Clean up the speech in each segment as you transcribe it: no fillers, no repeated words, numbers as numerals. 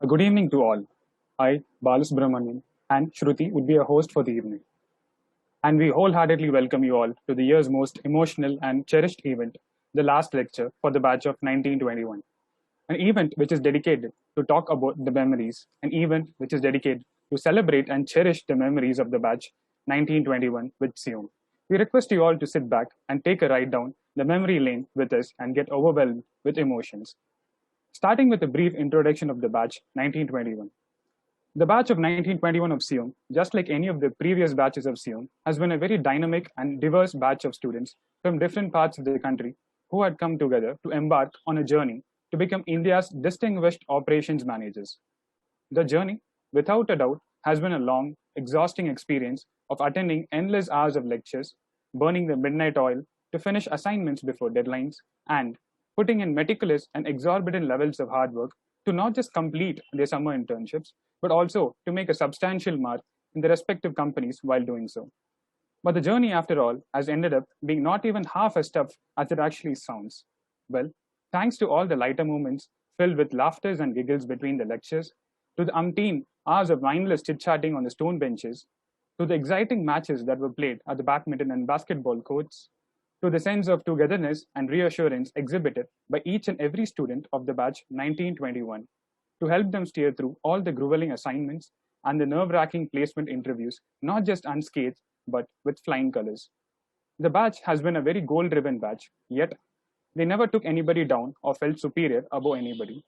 Good evening to all. I, Balasubramanian, and Shruti would be your host for the evening. And we wholeheartedly welcome you all to the year's most emotional and cherished event, the last lecture for the batch of 1921. An event which is dedicated to talk about the memories, an event which is dedicated to celebrate and cherish the memories of the batch 1921 with SIOM. We request you all to sit back and take a ride down the memory lane with us and get overwhelmed with emotions. Starting with a brief introduction of the batch 1921. The batch of 1921 of SIOM, just like any of the previous batches of SIOM, has been a very dynamic and diverse batch of students from different parts of the country who had come together to embark on a journey to become India's distinguished operations managers. The journey, without a doubt, has been a long, exhausting experience of attending endless hours of lectures, burning the midnight oil to finish assignments before deadlines, and putting in meticulous and exorbitant levels of hard work to not just complete their summer internships, but also to make a substantial mark in their respective companies while doing so. But the journey, after all, has ended up being not even half as tough as it actually sounds. Well, thanks to all the lighter moments filled with laughters and giggles between the lectures, to the umpteen hours of mindless chit chatting on the stone benches, to the exciting matches that were played at the badminton and basketball courts, to the sense of togetherness and reassurance exhibited by each and every student of the batch 1921 to help them steer through all the grueling assignments and the nerve wracking placement interviews, not just unscathed, but with flying colors. The batch has been a very goal driven batch, yet they never took anybody down or felt superior above anybody.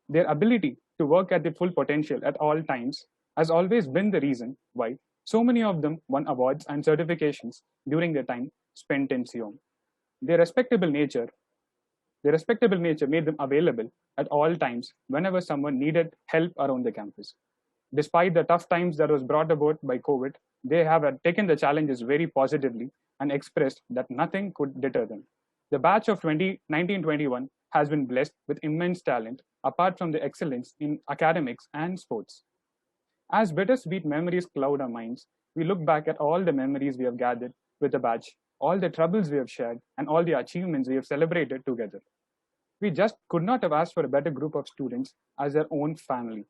Their ability to work at their full potential at all times has always been the reason why so many of them won awards and certifications during their time spent in SIOM. Their respectable nature, their respectable nature made them available at all times whenever someone needed help around the campus. Despite the tough times that was brought about by COVID, they have taken the challenges very positively and expressed that nothing could deter them. The batch of 1921 has been blessed with immense talent, apart from the excellence in academics and sports. As bittersweet memories cloud our minds, we look back at all the memories we have gathered with the batch, all the troubles we have shared, and all the achievements we have celebrated together. We just could not have asked for a better group of students as their own family.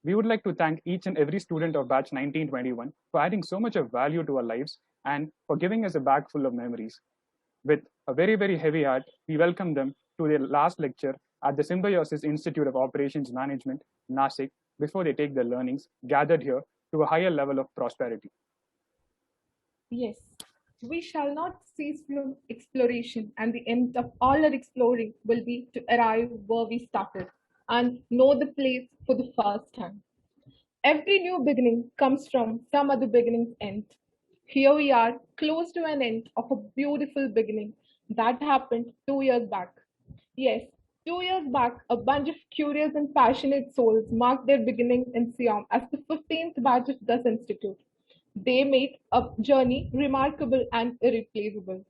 We would like to thank each and every student of batch 1921 for adding so much of value to our lives and for giving us a bag full of memories. With a very, very heavy heart, we welcome them to their last lecture at the Symbiosis Institute of Operations Management, Nasik, before they take their learnings gathered here to a higher level of prosperity. Yes, we shall not cease from exploration, and the end of all our exploring will be to arrive where we started and know the place for the first time. Every new beginning comes from some other beginning's end. Here we are, close to an end of a beautiful beginning that happened 2 years back. Yes, 2 years back, a bunch of curious and passionate souls marked their beginning in Siam as the 15th batch of this institute. They made a journey remarkable and irreplaceable.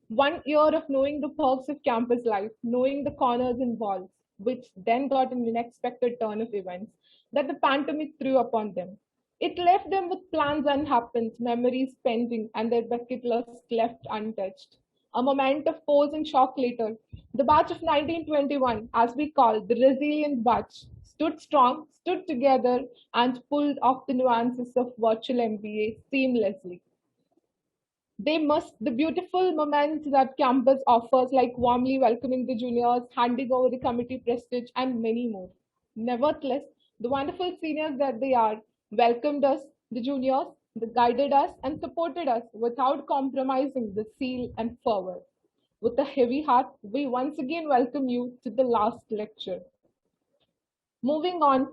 1 year of knowing the perks of campus life, knowing the corners and walls, which then got an unexpected turn of events that the pandemic threw upon them. It left them with plans unhappened, memories pending, and their bucket list left untouched. A moment of pause and shock later, the batch of 1921, as we call the resilient batch, stood strong, stood together, and pulled off the nuances of virtual MBA seamlessly. They must the beautiful moments that campus offers, like warmly welcoming the juniors, handing over the committee prestige, and many more. Nevertheless, the wonderful seniors that they are welcomed us, the juniors, they guided us and supported us without compromising the zeal and fervor. With a heavy heart, we once again welcome you to the last lecture. Moving on,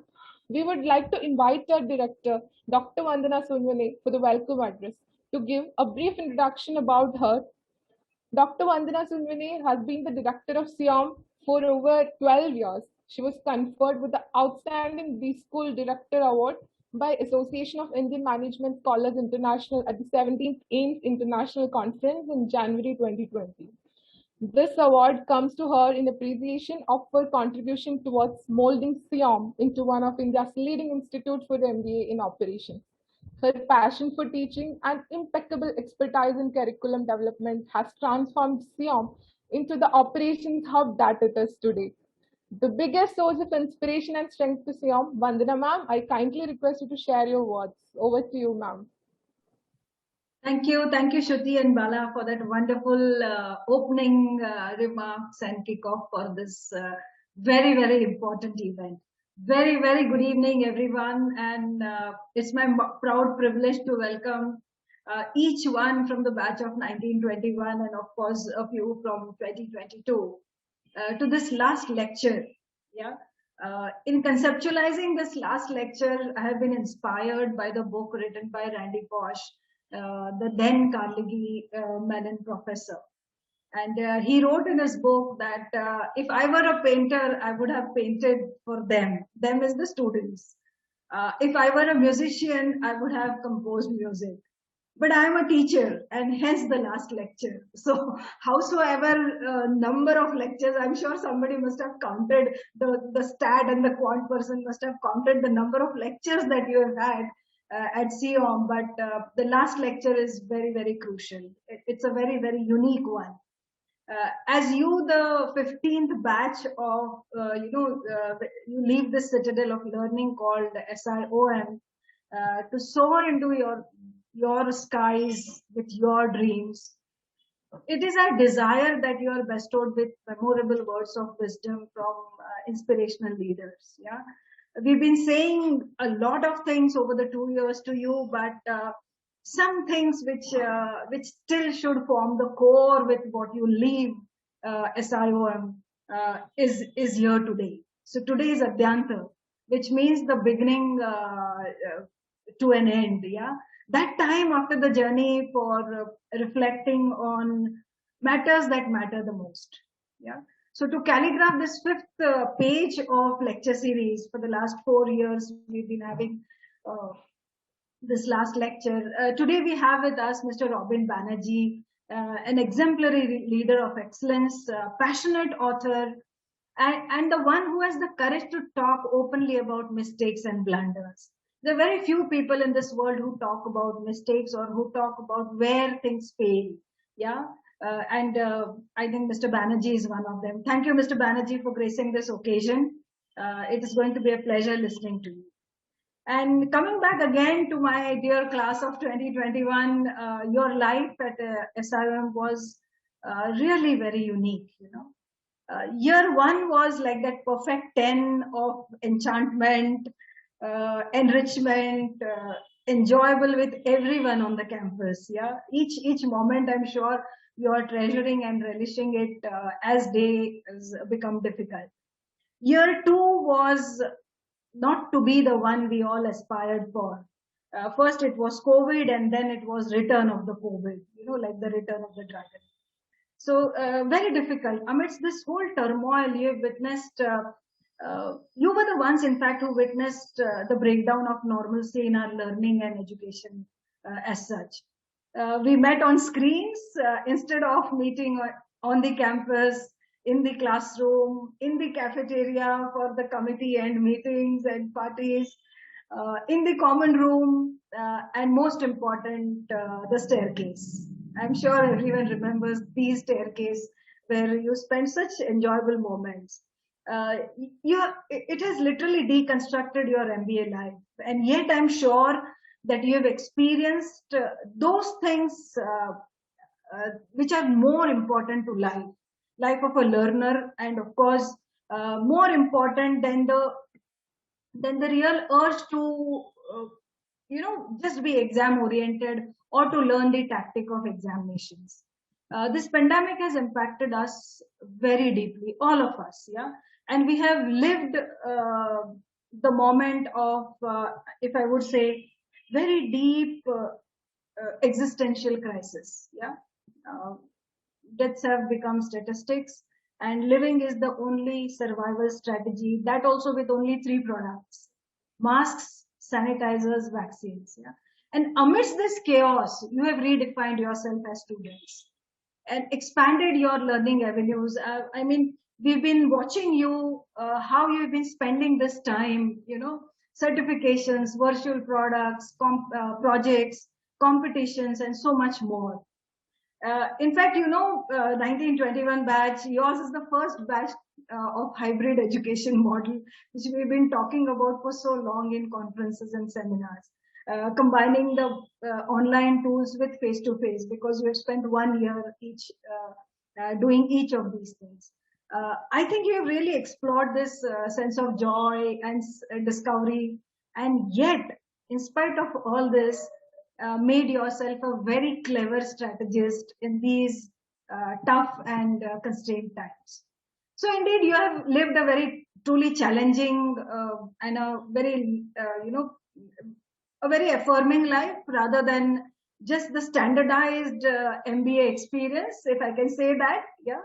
we would like to invite our director, Dr. Vandana Sunwane, for the welcome address. To give a brief introduction about her, Dr. Vandana Sunwane has been the director of SIOM for over 12 years. She was conferred with the Outstanding B-School Director Award by Association of Indian Management Scholars International at the 17th AIMS International Conference in January 2020. This award comes to her in appreciation of her contribution towards molding SIOM into one of India's leading institutes for MBA in operations. Her passion for teaching and impeccable expertise in curriculum development has transformed SIOM into the operations hub that it is today. The biggest source of inspiration and strength to SIOM, Vandana ma'am, I kindly request you to share your words. Over to you, ma'am. Thank you, Shruti and Bala, for that wonderful opening remarks and kickoff for this very, very important event. Very, very good evening, everyone, and it's my proud privilege to welcome each one from the batch of 1921 and, of course, a few from 2022 to this last lecture. Yeah. In conceptualizing this last lecture, I have been inspired by the book written by Randy Pausch, the then Carnegie Mellon professor. And he wrote in his book that if I were a painter, I would have painted for them. Them is the students. If I were a musician, I would have composed music. But I am a teacher, and hence the last lecture. So, howsoever number of lectures, I'm sure somebody must have counted, the stat and the quant person must have counted the number of lectures that you have had at SIOM. But the last lecture is very, very crucial. It's a very, very unique one. As you, the 15th batch of, you leave this citadel of learning called SIOM to soar into your skies with your dreams. It is our desire that you are bestowed with memorable words of wisdom from inspirational leaders. Yeah, we've been saying a lot of things over the 2 years to you, but some things which still should form the core with what you leave SIOM is here today. So today is Adhyanta, which means the beginning to an end. Yeah, that time after the journey for reflecting on matters that matter the most. Yeah. So to calligraph this fifth page of lecture series for the last 4 years, we've been having this last lecture. Today we have with us Mr. Robin Banerjee, an exemplary leader of excellence, passionate author, and the one who has the courage to talk openly about mistakes and blunders. There are very few people in this world who talk about mistakes or who talk about where things fail. Yeah. And I think Mr. Banerjee is one of them. Thank you, Mr. Banerjee, for gracing this occasion. It is going to be a pleasure listening to you. And coming back again to my dear class of 2021, your life at SIOM was really very unique, you know. Year one was like that perfect 10 of enchantment, enrichment, enjoyable with everyone on the campus. Yeah, each moment I'm sure you are treasuring and relishing it as days become difficult. Year two was not to be the one we all aspired for. First it was COVID, and then it was return of the COVID, you know, like the return of the dragon. So very difficult. Amidst this whole turmoil, you have witnessed, you were the ones, in fact, who witnessed the breakdown of normalcy in our learning and education as such. We met on screens instead of meeting on the campus, in the classroom, in the cafeteria for the committee and meetings and parties, in the common room, and most important, the staircase. I'm sure everyone remembers the staircase where you spend such enjoyable moments. It has literally deconstructed your MBA life, and yet I'm sure that you have experienced those things which are more important to life of a learner, and of course more important than the real urge to just be exam oriented or to learn the tactic of examinations. This pandemic has impacted us very deeply, all of us. Yeah, and we have lived the moment of if I would say very deep existential crisis. Yeah, uh, deaths have become statistics, and living is the only survival strategy, that also with only three products: masks, sanitizers, vaccines. Yeah, and amidst this chaos, you have redefined yourself as students and expanded your learning avenues. I mean, we've been watching you, how you've been spending this time, you know, certifications, virtual products, projects, competitions, and so much more. In fact, 1921 batch, yours is the first batch of hybrid education model, which we've been talking about for so long in conferences and seminars. Combining the online tools with face-to-face, because we have spent 1 year each doing each of these things. I think you have really explored this sense of joy and discovery, and yet, in spite of all this, made yourself a very clever strategist in these tough and constrained times. So indeed, you have lived a very truly challenging and a very, a very affirming life, rather than just the standardized MBA experience, if I can say that. Yeah.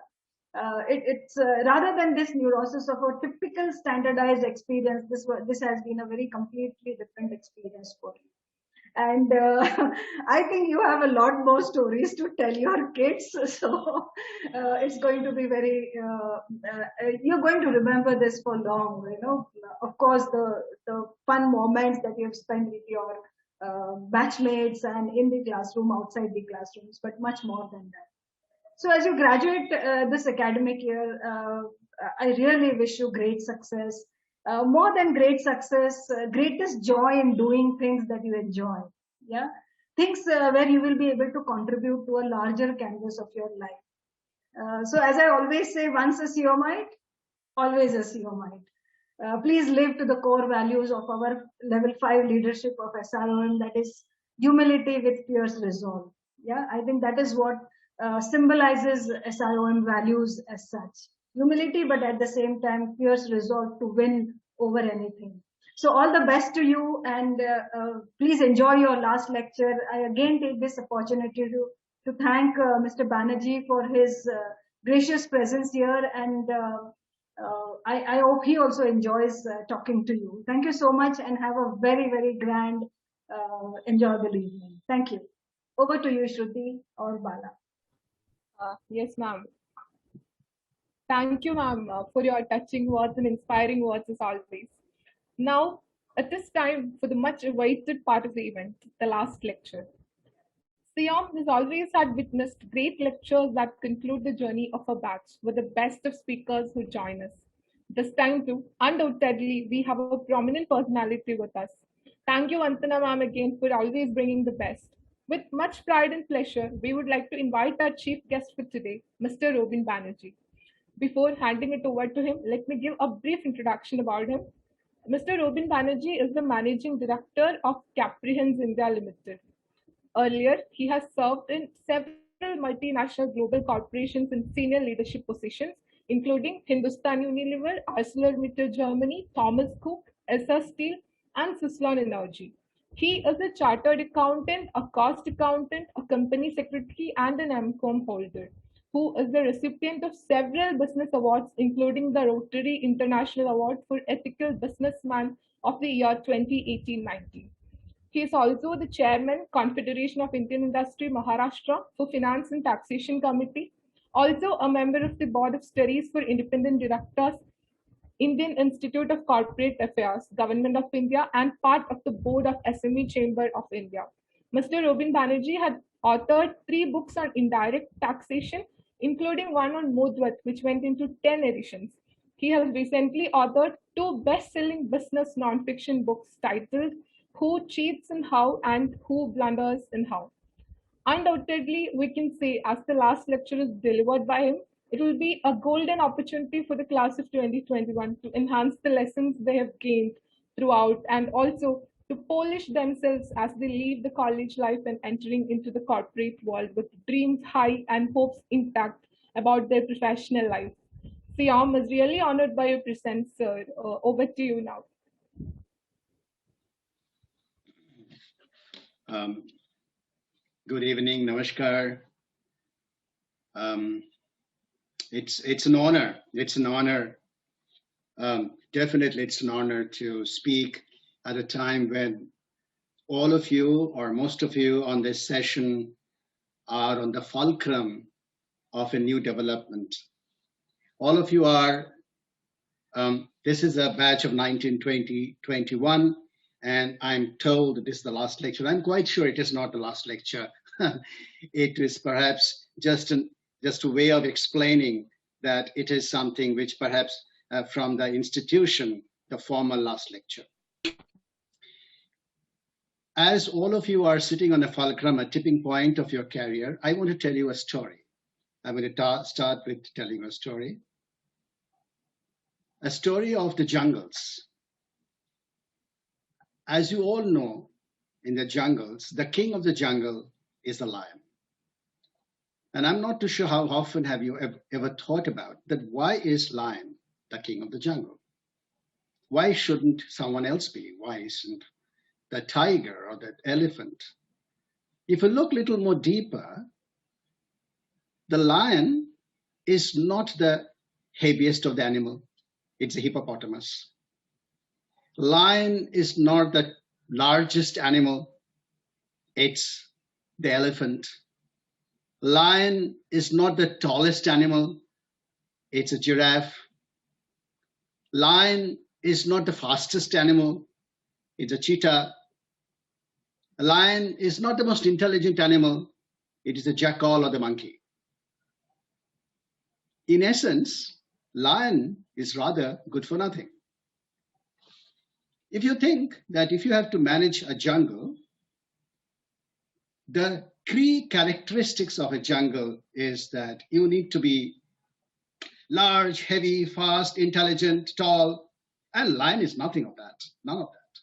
It's rather than this neurosis of a typical standardized experience, this has been a very completely different experience for you. And I think you have a lot more stories to tell your kids. So it's going to be very, you're going to remember this for long, Of course, the fun moments that you've spent with your batchmates and in the classroom, outside the classrooms, but much more than that. So as you graduate this academic year, I really wish you great success. More than great success, greatest joy in doing things that you enjoy. Yeah, things where you will be able to contribute to a larger canvas of your life. So as I always say, once a SIOMite, always a SIOMite. Please live to the core values of our level 5 leadership of SIOM, that is humility with fierce resolve. Yeah, I think that is what symbolizes SIOM values as such. Humility, but at the same time, fierce resolve to win over anything. So all the best to you, and please enjoy your last lecture. I again take this opportunity to thank Mr. Banerjee for his gracious presence here, and I hope he also enjoys talking to you. Thank you so much, and have a very, very grand, enjoyable evening. Thank you. Over to you, Shruti or Bala. Yes, ma'am. Thank you, ma'am, for your touching words and inspiring words as always. Now, at this time, for the much awaited part of the event, the last lecture. SIOM has always had witnessed great lectures that conclude the journey of a batch with the best of speakers who join us. This time too, undoubtedly, we have a prominent personality with us. Thank you, Antana ma'am, again for always bringing the best. With much pride and pleasure, we would like to invite our chief guest for today, Mr. Robin Banerjee. Before handing it over to him, let me give a brief introduction about him. Mr. Robin Banerjee is the managing director of Caprihans India Limited. Earlier, he has served in several multinational global corporations in senior leadership positions, including Hindustan Unilever, ArcelorMittal Germany, Thomas Cook, SR Steel, and Suzlon Energy. He is a chartered accountant, a cost accountant, a company secretary, and an MCOM holder, who is the recipient of several business awards, including the Rotary International Award for Ethical Businessman of the year 2018-19. He is also the chairman, Confederation of Indian Industry, Maharashtra, for Finance and Taxation Committee, also a member of the Board of Studies for Independent Directors, Indian Institute of Corporate Affairs, Government of India, and part of the Board of SME Chamber of India. Mr. Robin Banerjee had authored 3 books on indirect taxation, including one on Modvat, which went into 10 editions. He has recently authored 2 best-selling business non-fiction books titled Who Cheats and How and Who Blunders and How. Undoubtedly, we can say, as the last lecture is delivered by him, it will be a golden opportunity for the class of 2021 to enhance the lessons they have gained throughout, and also to polish themselves as they leave the college life and entering into the corporate world with dreams high and hopes intact about their professional life. SIOM is really honored by your presence, sir. Over to you now. Good evening, Namaskar. It's an honor. It's an honor. Definitely, it's an honor to speak at a time when all of you, or most of you on this session, are on the fulcrum of a new development. All of you are, this is a batch of 1920-21, and I'm told this is the last lecture. I'm quite sure it is not the last lecture. It is perhaps just a way of explaining that it is something which perhaps from the institution, the formal last lecture. As all of you are sitting on a fulcrum, a tipping point of your career, I want to tell you a story. I'm going to start with telling you a story of the jungles. As you all know, in the jungles, the king of the jungle is the lion. And I'm not too sure how often have you ever thought about that. Why is lion the king of the jungle? Why shouldn't someone else be? Why isn't the tiger or the elephant? If you look a little more deeper, the lion is not the heaviest of the animal. It's a hippopotamus. Lion is not the largest animal. It's the elephant. Lion is not the tallest animal. It's a giraffe. Lion is not the fastest animal. It's a cheetah. A lion is not the most intelligent animal. It is the jackal or the monkey. In essence, lion is rather good for nothing. If you think that if you have to manage a jungle, the key characteristics of a jungle is that you need to be large, heavy, fast, intelligent, tall, and lion is nothing of that, none of that.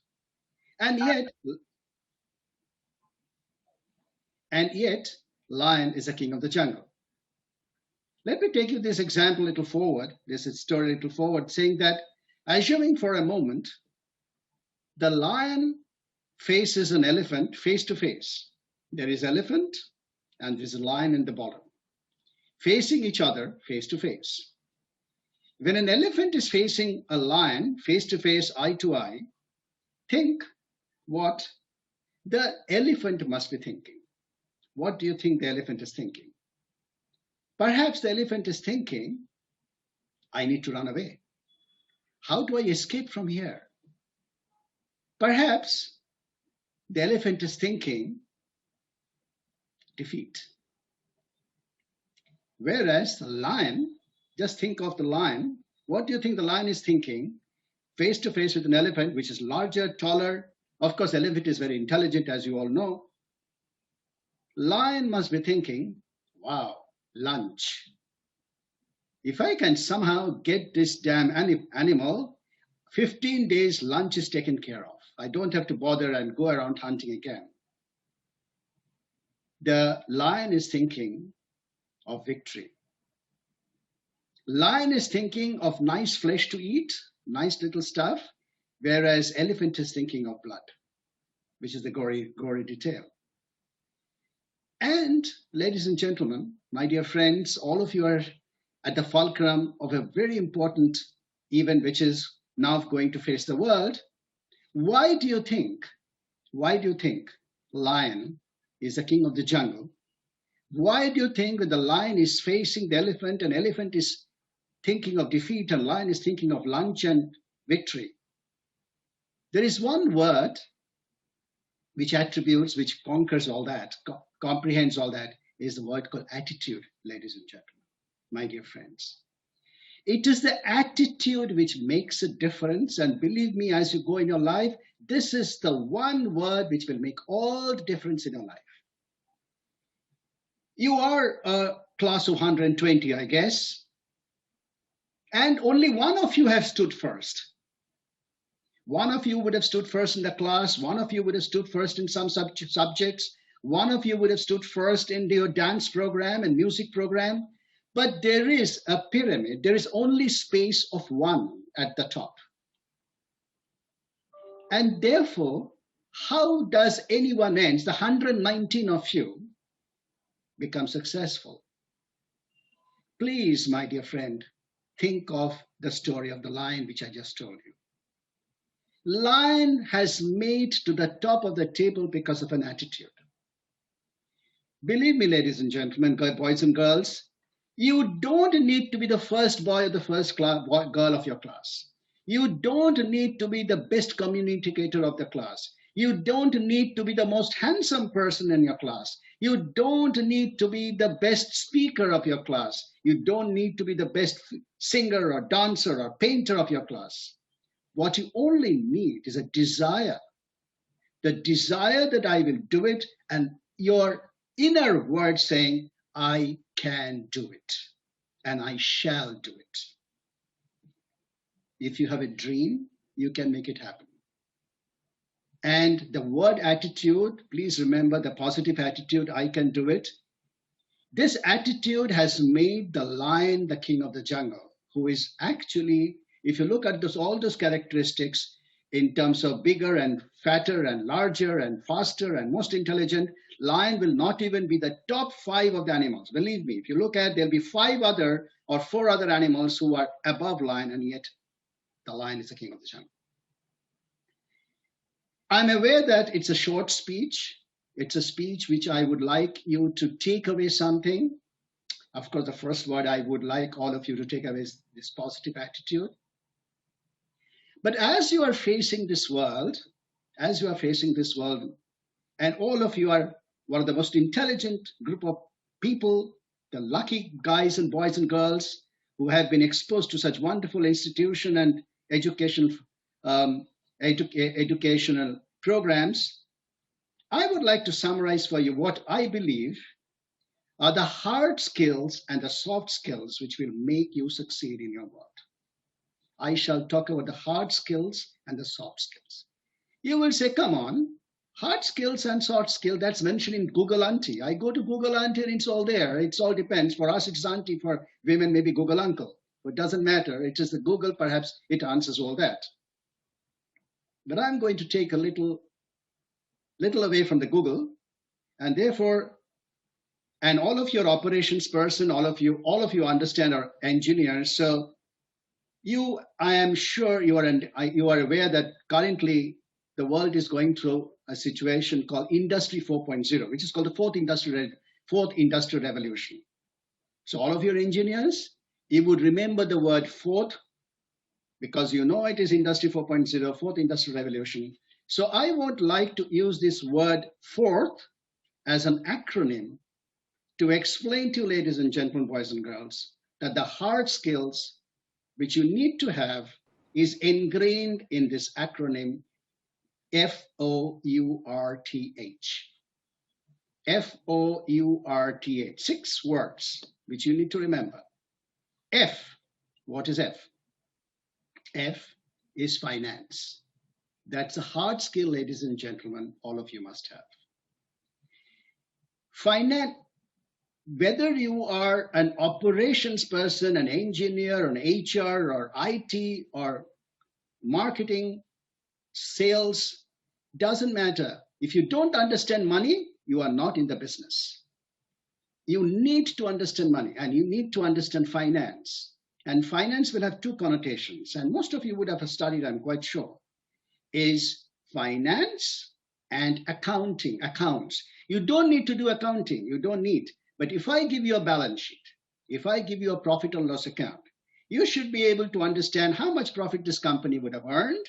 And yet, lion is the king of the jungle. Let me take you this example a little forward, this story a little forward, saying that, assuming for a moment, the lion faces an elephant face to face. There is elephant and there is a lion in the bottom, facing each other face to face. When an elephant is facing a lion face to face, eye to eye, think what the elephant must be thinking. What do you think the elephant is thinking? Perhaps the elephant is thinking, I need to run away. How do I escape from here? Perhaps the elephant is thinking, defeat. Whereas the lion, just think of the lion. What do you think the lion is thinking? Face to face with an elephant, which is larger, taller. Of course, the elephant is very intelligent, as you all know. Lion must be thinking, wow, lunch. If I can somehow get this damn animal, 15 days lunch is taken care of. I don't have to bother and go around hunting again. The lion is thinking of victory. Lion is thinking of nice flesh to eat, nice little stuff, whereas elephant is thinking of blood, which is the gory detail. And ladies and gentlemen, my dear friends, all of you are at the fulcrum of a very important event which is now going to face the world. Why do you think lion is the king of the jungle? Why do you think that the lion is facing the elephant and elephant is thinking of defeat and lion is thinking of lunch and victory? There is one word which attributes, which conquers all that, comprehends all that, is the word called attitude, ladies and gentlemen, my dear friends. It is the attitude which makes a difference, and believe me, as you go in your life, this is the one word which will make all the difference in your life. You are a class of 120, I guess, and only one of you have stood first. One of you would have stood first in the class, one of you would have stood first in some subjects, one of you would have stood first in your dance program and music program, but there is a pyramid, there is only space of one at the top. And therefore, how does anyone else, the 119 of you, become successful? Please, my dear friend, think of the story of the lion which I just told you. Lion has made to the top of the table because of an attitude. Believe me, ladies and gentlemen, boys and girls, you don't need to be the first boy or the first girl of your class. You don't need to be the best communicator of the class. You don't need to be the most handsome person in your class. You don't need to be the best speaker of your class. You don't need to be the best singer or dancer or painter of your class. What you only need is a desire. The desire that I will do it, and your inner word saying, I can do it and I shall do it. If you have a dream, you can make it happen. And the word attitude, please remember the positive attitude, I can do it. This attitude has made the lion the king of the jungle, who is actually, if you look at all those characteristics in terms of bigger and fatter and larger and faster and most intelligent, lion will not even be the top 5 of the animals. Believe me, if you look at, there'll be 5 other or 4 other animals who are above lion, and yet the lion is the king of the jungle. I'm aware that it's a short speech. It's a speech which I would like you to take away something. Of course, the first word I would like all of you to take away is this positive attitude. But as you are facing this world, and all of you are one of the most intelligent group of people, the lucky guys and boys and girls who have been exposed to such wonderful institution and educational programs, I would like to summarize for you what I believe are the hard skills and the soft skills which will make you succeed in your work. I shall talk about the hard skills and the soft skills. You will say, come on, hard skills and soft skills, that's mentioned in Google Auntie. I go to Google Auntie and it's all there. It all depends. For us, it's Auntie. For women, maybe Google Uncle. But it doesn't matter. It is the Google, perhaps it answers all that. But I'm going to take a little away from the Google, and therefore, and all of your operations person, all of you understand are engineers. So I am sure you are aware that currently the world is going through a situation called Industry 4.0, which is called the fourth industrial revolution. So all of your engineers, you would remember the word fourth, because you know it is Industry 4.0, fourth industrial revolution. So I would like to use this word fourth as an acronym to explain to you, ladies and gentlemen, boys and girls, that the hard skills which you need to have is ingrained in this acronym FOURTH. FOURTH, 6 words which you need to remember. F, what is F? F is finance. That's a hard skill, ladies and gentlemen, all of you must have. Finance, whether you are an operations person, an engineer, an HR, or IT, or marketing, sales, doesn't matter. If you don't understand money, you are not in the business. You need to understand money, and you need to understand finance. And finance will have 2 connotations, and most of you would have studied, I'm quite sure, is finance and accounting, accounts. You don't need to do accounting, you don't need. But if I give you a balance sheet, if I give you a profit or loss account, you should be able to understand how much profit this company would have earned,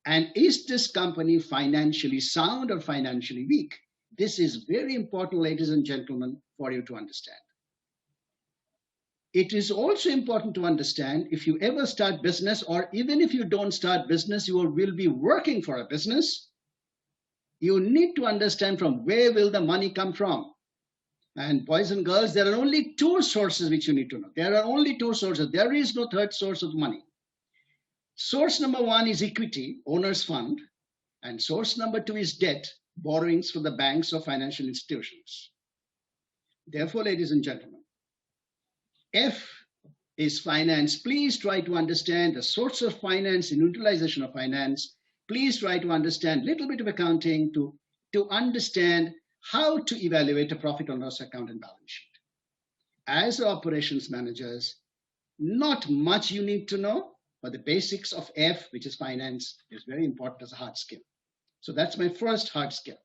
and is this company financially sound or financially weak? This is very important, ladies and gentlemen, for you to understand. It is also important to understand, if you ever start business, or even if you don't start business, you will be working for a business, you need to understand from where will the money come from. And boys and girls, there are only 2 sources which you need to know. There are only 2 sources. There is no third source of money. Source number 1 is equity, owner's fund. And source number 2 is debt, borrowings from the banks or financial institutions. Therefore, ladies and gentlemen, F is finance. Please try to understand the source of finance and utilization of finance. Please try to understand a little bit of accounting to understand how to evaluate a profit or loss account and balance sheet. As operations managers, not much you need to know, but the basics of F, which is finance, is very important as a hard skill. So that's my first hard skill.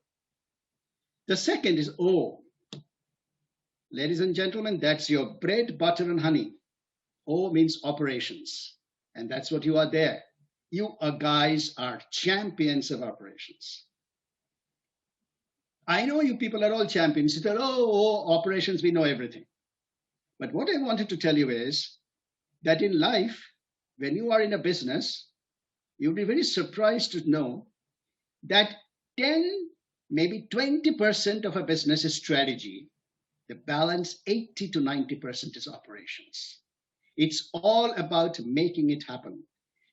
The second is O. Ladies and gentlemen, that's your bread, butter, and honey. O means operations. And that's what you are there. You guys are champions of operations. I know you people are all champions. You said, operations, we know everything. But what I wanted to tell you is that in life, when you are in a business, you'll be very surprised to know that 10, maybe 20% of a business is strategy. The balance 80 to 90% is operations. It's all about making it happen.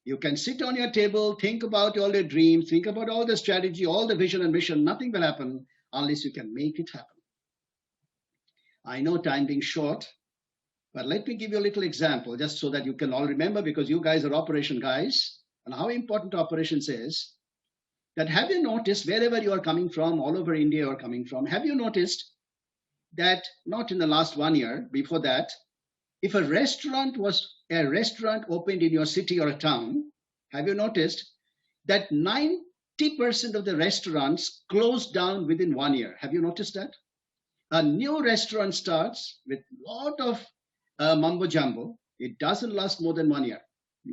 You can sit on your table, think about all your dreams, think about all the strategy, all the vision and mission. Nothing will happen unless you can make it happen. I know time being short, but let me give you a little example just so that you can all remember, because you guys are operation guys, and how important operations is. That have you noticed wherever you are coming from, all over India you are coming from, have you noticed that not in the last 1 year, before that, if a restaurant opened in your city or a town, have you noticed that 90% of the restaurants closed down within 1 year? Have you noticed that? A new restaurant starts with a lot of mumbo jumbo. It doesn't last more than 1 year.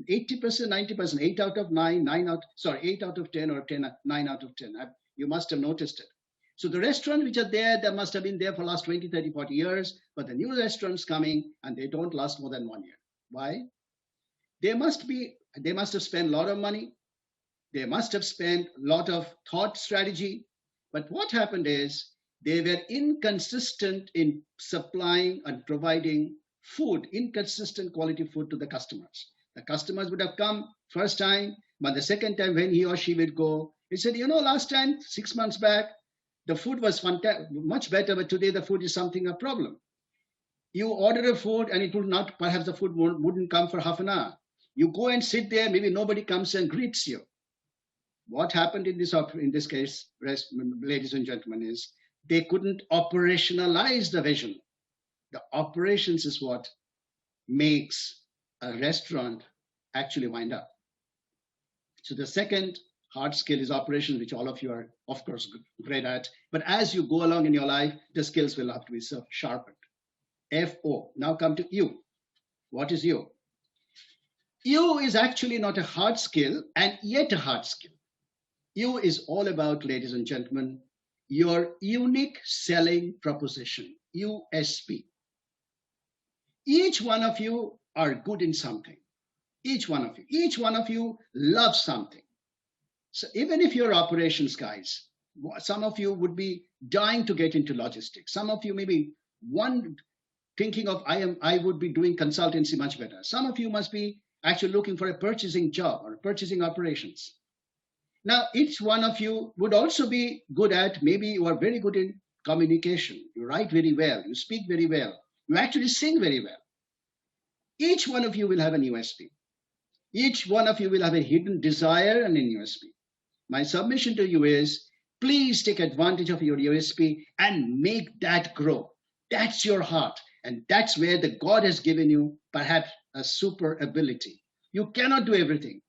80%, 90%, 8 out of 9, 8 out of 10, or 9 out of 10. You must have noticed it. So the restaurants which are there, they must have been there for the last 20, 30, 40 years, but the new restaurants coming and they don't last more than 1 year. Why? They must have spent a lot of money. They must have spent a lot of thought strategy. But what happened is they were inconsistent in supplying and providing food, inconsistent quality food to the customers. The customers would have come first time, but the second time when he or she would go, he said, last time, 6 months back, the food was fantastic, much better, but today the food is something a problem. You order a food and it will not, perhaps the food wouldn't come for half an hour. You go and sit there, maybe nobody comes and greets you. What happened in this case, ladies and gentlemen, is they couldn't operationalize the vision. The operations is what makes a restaurant actually wind up. So the second hard skill is operations, which all of you are, of course, great at. But as you go along in your life, the skills will have to be sharpened. F-O. Now come to U. What is U? U is actually not a hard skill and yet a hard skill. U is all about, ladies and gentlemen, your unique selling proposition, USP. Each one of you are good in something. Each one of you loves something. So even if you're operations guys, some of you would be dying to get into logistics. Some of you maybe thinking of I would be doing consultancy much better. Some of you must be actually looking for a purchasing job or purchasing operations. Now, each one of you would also be good at, maybe you are very good in communication. You write very well. You speak very well. You actually sing very well. Each one of you will have an USP. Each one of you will have a hidden desire and a USP. My submission to you is, please take advantage of your USP and make that grow. That's your heart. And that's where the God has given you perhaps a super ability. You cannot do everything.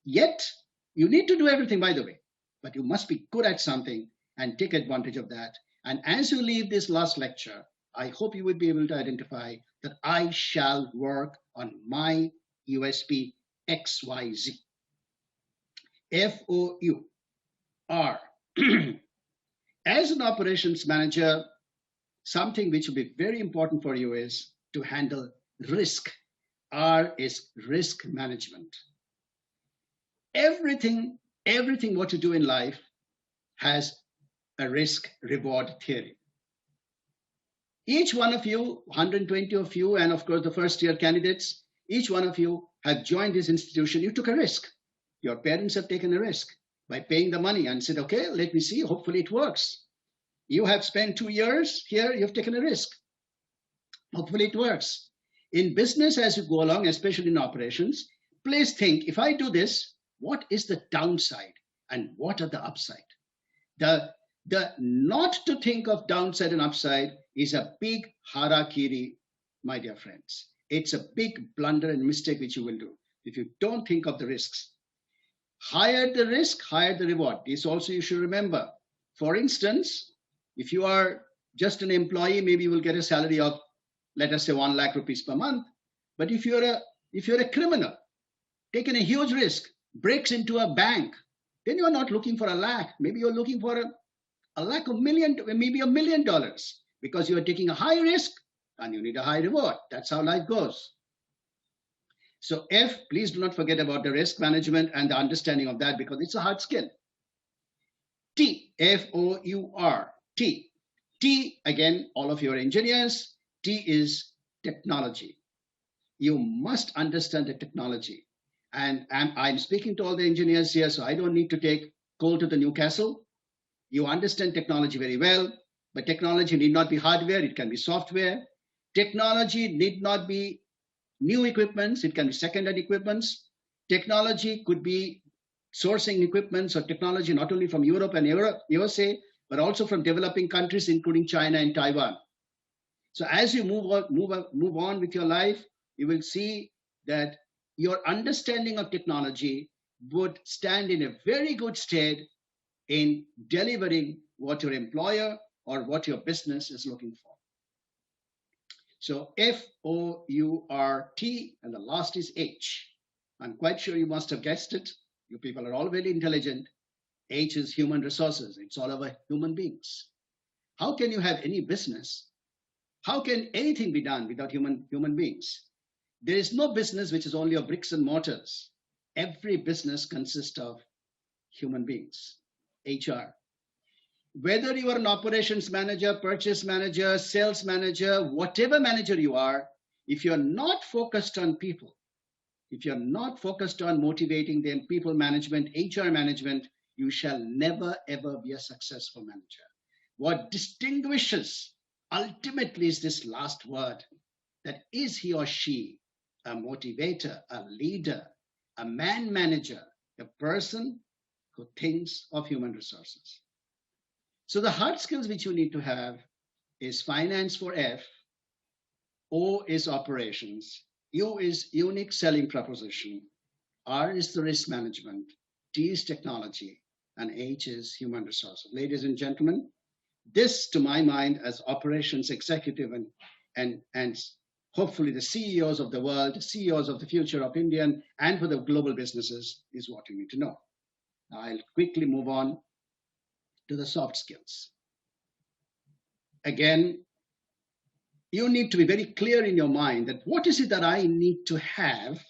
Yet, you need to do everything, by the way. But you must be good at something and take advantage of that. And as you leave this last lecture, I hope you would be able to identify that I shall work on my USP XYZ. FOUR. As an operations manager, something which will be very important for you is to handle risk. R is risk management. Everything what you do in life has a risk reward theory. Each one of you, 120 of you, and of course the first year candidates, each one of you have joined this institution. You took a risk. Your parents have taken a risk by paying the money and said, okay, let me see, hopefully it works. You have spent 2 years here, you've taken a risk. Hopefully it works. In business, as you go along, especially in operations, please think, if I do this, what is the downside and what are the upside? The not to think of downside and upside is a big harakiri, my dear friends. It's a big blunder and mistake which you will do if you don't think of the risks. Higher the risk, higher the reward. This also you should remember. For instance, if you are just an employee, maybe you will get a salary of, let us say, 1 lakh rupees per month. But if you're a criminal, taking a huge risk, breaks into a bank, then you are not looking for a lakh. Maybe you're looking for a lakh, a million, maybe $1 million, because you are taking a high risk and you need a high reward. That's how life goes. So F, please do not forget about the risk management and the understanding of that, because it's a hard skill. T, F-O-U-R, T. T, again, all of you are engineers. T is technology. You must understand the technology. And I'm speaking to all the engineers here, so I don't need to take coal to the Newcastle. You understand technology very well, but technology need not be hardware, it can be software. Technology need not be new equipments, it can be second-hand equipments. Technology could be sourcing equipments or technology not only from Europe and USA, but also from developing countries, including China and Taiwan. So as you move on with your life, you will see that your understanding of technology would stand in a very good stead in delivering what your employer or what your business is looking for. So F-O-U-R-T, and the last is H. I'm quite sure you must have guessed it. You people are all very intelligent. H is human resources. It's all about human beings. How can you have any business? How can anything be done without human beings? There is no business which is only of bricks and mortars. Every business consists of human beings, HR. Whether you are an operations manager, purchase manager, sales manager, whatever manager you are, if you're not focused on people, if you're not focused on motivating them, people management, HR management, you shall never, ever be a successful manager. What distinguishes ultimately is this last word, that is he or she a motivator, a leader, a man manager, a person who thinks of human resources. So the hard skills which you need to have is finance for F, O is operations, U is unique selling proposition, R is the risk management, T is technology, and H is human resources. Ladies and gentlemen, this to my mind as operations executive and hopefully the CEOs of the world, CEOs of the future of India and for the global businesses is what you need to know. Now I'll quickly move on to the soft skills. Again, you need to be very clear in your mind that what is it that I need to have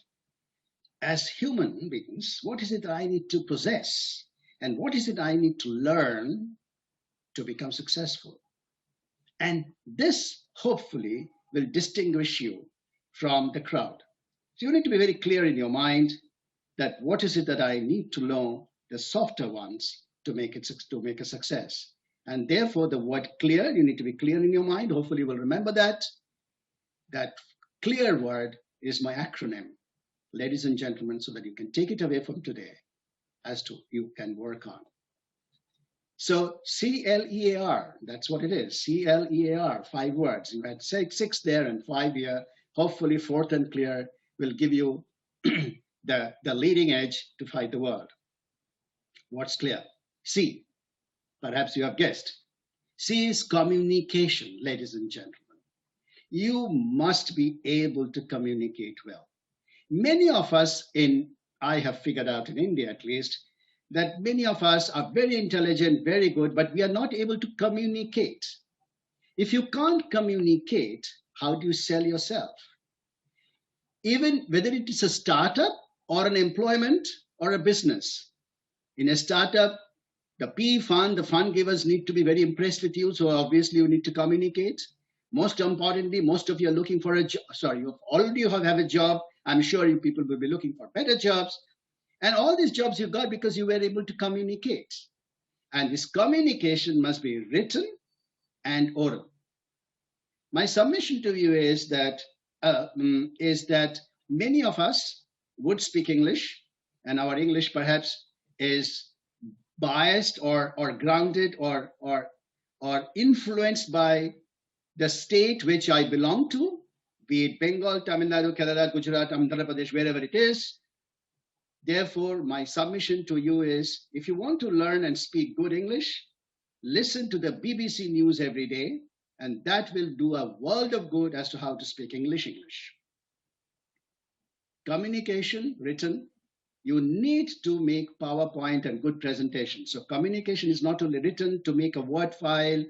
as human beings? What is it that I need to possess? And what is it I need to learn to become successful? And this hopefully will distinguish you from the crowd. So you need to be very clear in your mind that what is it that I need to know, the softer ones, to make a success. And therefore the word clear, you need to be clear in your mind. Hopefully you will remember that. That clear word is my acronym, ladies and gentlemen, so that you can take it away from today as to you can work on. So CLEAR, that's what it is, CLEAR, 5 words. You had 6 there and 5 here. Hopefully fourth and clear will give you the leading edge to fight the world. What's clear? C, perhaps you have guessed. C is communication, ladies and gentlemen. You must be able to communicate well. Many of us I have figured out in India at least, that many of us are very intelligent, very good, but we are not able to communicate. If you can't communicate, how do you sell yourself? Even whether it is a startup or an employment or a business. In a startup, the PE fund, the fund givers need to be very impressed with you, so obviously you need to communicate. Most importantly, most of you are looking for a job. Sorry, you already have a job. I'm sure you people will be looking for better jobs. And all these jobs you got because you were able to communicate. And this communication must be written and oral. My submission to you is that many of us would speak English, and our English perhaps is biased or grounded or influenced by the state which I belong to, be it Bengal, Tamil Nadu, Kerala, Gujarat, Andhra Pradesh, wherever it is. Therefore, my submission to you is, if you want to learn and speak good English, listen to the BBC News every day, and that will do a world of good as to how to speak English. Communication, written, You need to make PowerPoint and good presentations. So communication is not only written to make a Word file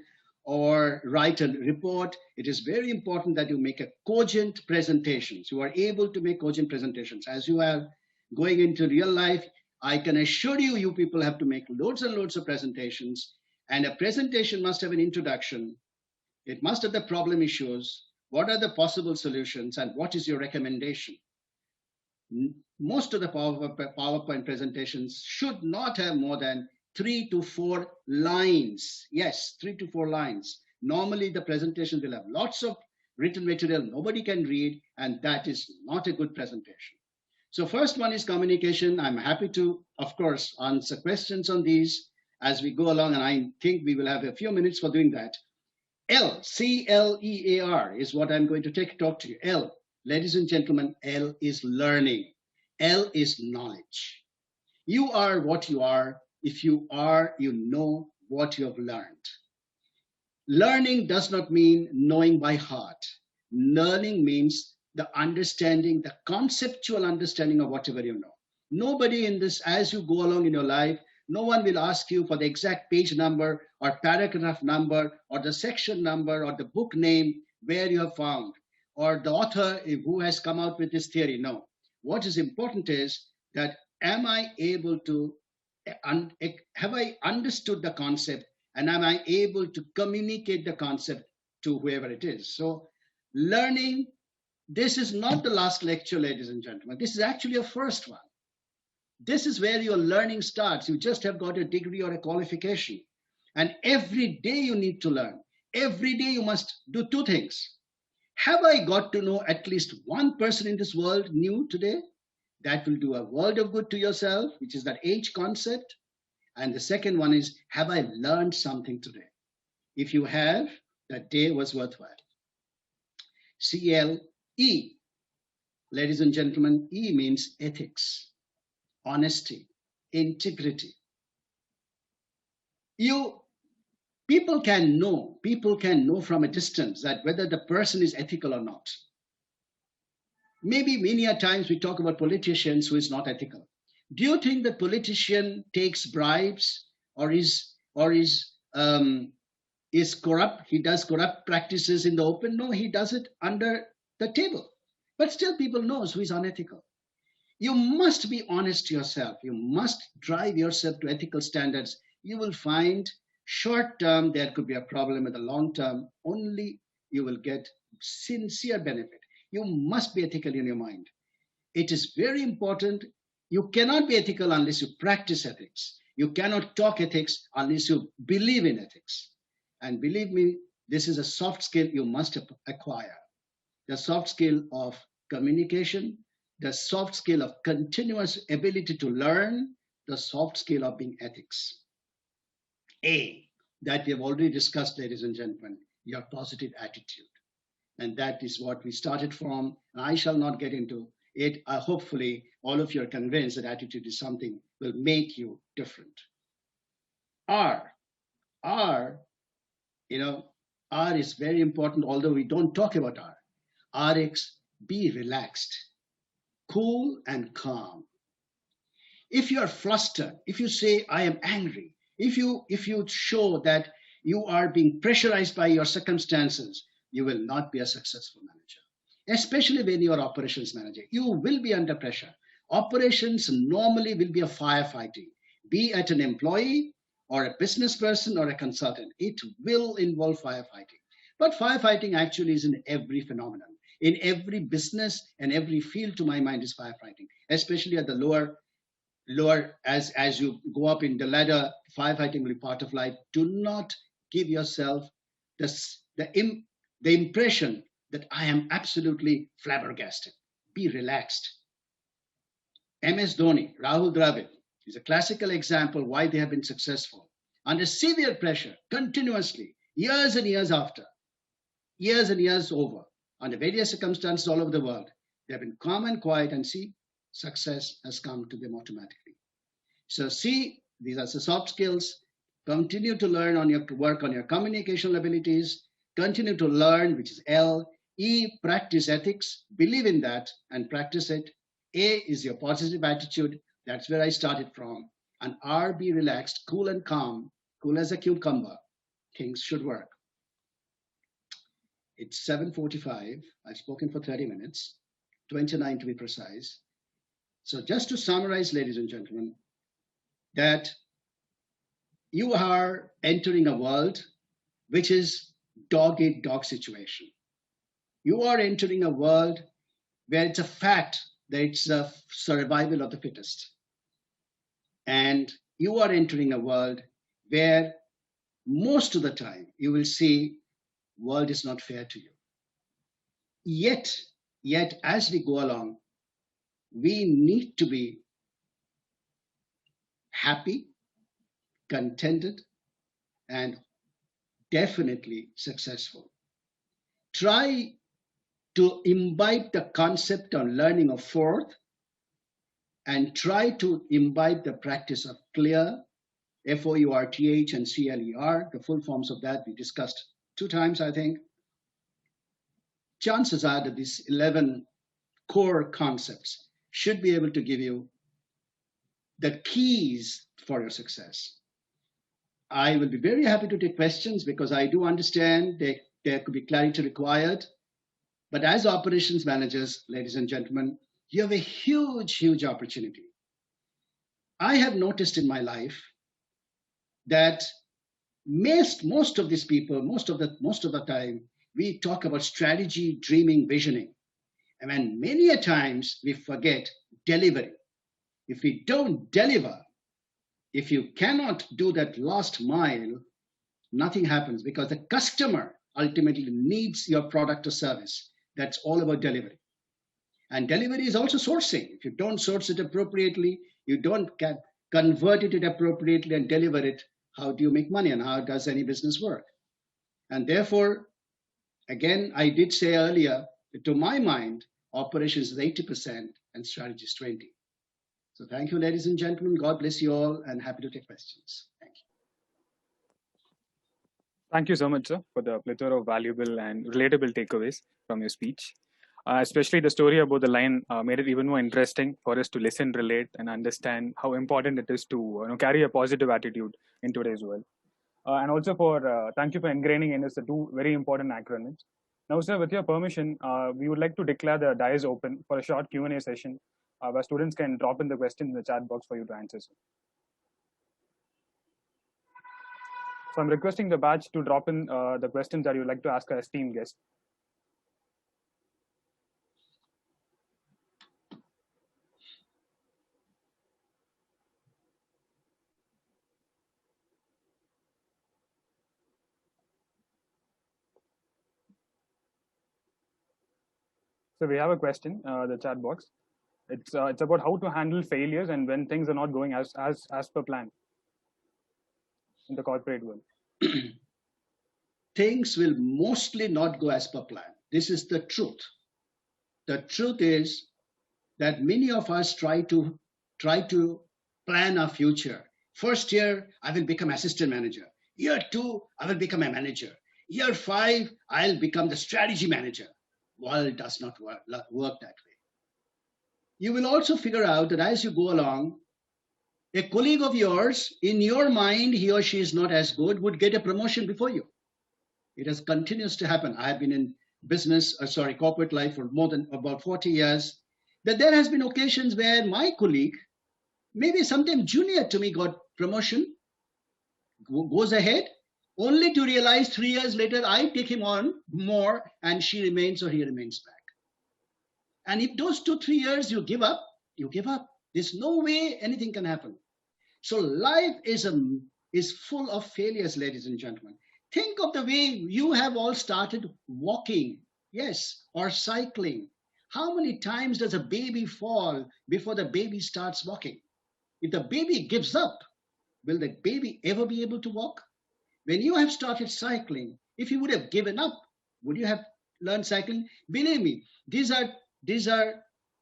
or write a report. It is very important that you make a cogent presentations. You are able to make cogent presentations. As you are going into real life, I can assure you, you people have to make loads and loads of presentations. And a presentation must have an introduction. It must have the problem issues. What are the possible solutions and what is your recommendation? Most of the PowerPoint presentations should not have more than 3 to 4 lines. Yes, 3 to 4 lines. Normally, the presentation will have lots of written material nobody can read, and that is not a good presentation. So first one is communication. I'm happy to, of course, answer questions on these as we go along, and I think we will have a few minutes for doing that. L, C-L-E-A-R is what I'm going to talk to you. L, ladies and gentlemen, L is learning. L is knowledge. You are what you are. If you are, you know what you have learned. Learning does not mean knowing by heart. Learning means the understanding, the conceptual understanding of whatever you know. Nobody in this, as you go along in your life, no one will ask you for the exact page number or paragraph number or the section number or the book name where you have found or the author who has come out with this theory. No. What is important is that am I able to, have I understood the concept and am I able to communicate the concept to whoever it is? So learning, this is not the last lecture, ladies and gentlemen. This is actually a first one. This is where your learning starts. You just have got a degree or a qualification. And every day you need to learn. Every day you must do two things. Have I got to know at least one person in this world new today? That will do a world of good to yourself, which is that H concept. And the second one is, have I learned something today? If you have, that day was worthwhile. C-L-E. Ladies and gentlemen, E means ethics. Honesty, integrity. People can know from a distance that whether the person is ethical or not. Maybe many a times we talk about politicians who is not ethical. Do you think the politician takes bribes or is corrupt? He does corrupt practices in the open? No, he does it under the table. But still people knows who is unethical. You must be honest to yourself. You must drive yourself to ethical standards. You will find short term there could be a problem, in the long term only you will get sincere benefit. You must be ethical in your mind. It is very important. You cannot be ethical unless you practice ethics. You cannot talk ethics unless you believe in ethics. And believe me, this is a soft skill you must acquire. The soft skill of communication, the soft skill of continuous ability to learn, the soft skill of being ethics. A, that we have already discussed, ladies and gentlemen, your positive attitude. And that is what we started from. I shall not get into it. Hopefully, all of you are convinced that attitude is something will make you different. R, R is very important, although we don't talk about R. RX, be relaxed. Cool and calm. If you are flustered, if you say, I am angry, if you show that you are being pressurized by your circumstances, you will not be a successful manager. Especially when you are operations manager, you will be under pressure. Operations normally will be a firefighting, be it an employee or a business person or a consultant. It will involve firefighting. But firefighting actually is in every phenomenon. In every business and every field, to my mind, is firefighting, especially at the lower as you go up in the ladder, firefighting will be part of life. Do not give yourself the impression that I am absolutely flabbergasted. Be relaxed. MS Dhoni, Rahul Dravid is a classical example why they have been successful. Under severe pressure, continuously, years and years after, years and years over, under various circumstances all over the world, they have been calm and quiet, and see, success has come to them automatically. So see, these are the soft skills. Continue to learn work on your communication abilities. Continue to learn, which is L. E, practice ethics. Believe in that and practice it. A is your positive attitude. That's where I started from. And R, be relaxed, cool and calm, cool as a cucumber. Things should work. It's 7:45. I've spoken for 30 minutes, 29 to be precise. So just to summarize, ladies and gentlemen, that you are entering a world which is dog-eat-dog situation. You are entering a world where it's a fact that it's a survival of the fittest. And you are entering a world where most of the time you will see world is not fair to you. Yet as we go along, we need to be happy, contented, and definitely successful. Try to imbibe the concept on learning of fourth and try to imbibe the practice of clear, F-O-U-R-T-H and C-L-E-R, the full forms of that we discussed 2 times, I think. Chances are that these 11 core concepts should be able to give you the keys for your success. I will be very happy to take questions because I do understand that there could be clarity required. But as operations managers, ladies and gentlemen, you have a huge opportunity. I have noticed in my life that most of these people, most of the time, we talk about strategy, dreaming, visioning. And when many a times we forget delivery. If we don't deliver, if you cannot do that last mile, nothing happens because the customer ultimately needs your product or service. That's all about delivery. And delivery is also sourcing. If you don't source it appropriately, you don't convert it appropriately and deliver it, how do you make money and how does any business work? And therefore, again, I did say earlier, that to my mind, operations is 80% and strategy is 20%. So thank you, ladies and gentlemen. God bless you all and happy to take questions. Thank you. Thank you so much, sir, for the plethora of valuable and relatable takeaways from your speech. Especially the story about the lion made it even more interesting for us to listen, relate, and understand how important it is to carry a positive attitude in today's world. And also for thank you for ingraining in us the 2 very important acronyms. Now, sir, with your permission, we would like to declare the dais open for a short Q&A session where students can drop in the questions in the chat box for you to answer. Sir. So I'm requesting the batch to drop in the questions that you would like to ask our esteemed guest. So we have a question, the chat box. It's about how to handle failures and when things are not going as per plan in the corporate world. Things will mostly not go as per plan. This is the truth. The truth is that many of us try to plan our future. First year, I will become assistant manager. Year 2, I will become a manager. Year 5, I'll become the strategy manager. World does not work that way. You will also figure out that as you go along, a colleague of yours, in your mind, he or she is not as good, would get a promotion before you. It has continues to happen. I have been in corporate life for more than about 40 years, that there has been occasions where my colleague, maybe sometime junior to me, got promotion, goes ahead, only to realize 3 years later, I take him on more and she remains or he remains back. And if those 2-3 years you give up, you give up. There's no way anything can happen. So life is full of failures, ladies and gentlemen. Think of the way you have all started walking, yes, or cycling. How many times does a baby fall before the baby starts walking? If the baby gives up, will the baby ever be able to walk? When you have started cycling, if you would have given up, would you have learned cycling? Believe me, these are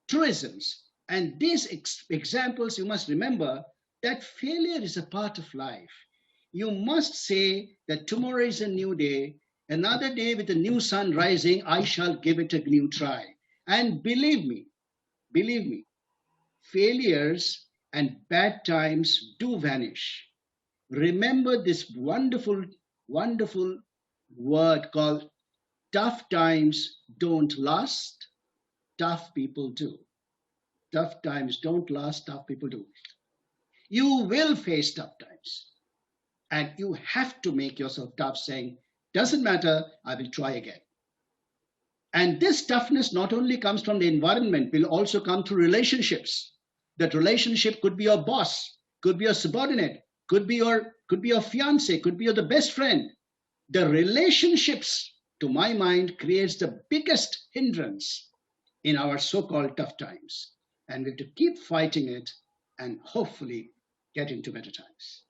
truisms. And these examples, you must remember that failure is a part of life. You must say that tomorrow is a new day, another day with the new sun rising, I shall give it a new try. And believe me, failures and bad times do vanish. Remember this wonderful, wonderful word called tough times don't last, tough people do. Tough times don't last, tough people do. You will face tough times, and you have to make yourself tough, saying, doesn't matter, I will try again. And this toughness not only comes from the environment, will also come through relationships. That relationship could be your boss, could be your subordinate, could be your fiance, could be your the best friend. The relationships, to my mind, creates the biggest hindrance in our so-called tough times. And we have to keep fighting it and hopefully get into better times.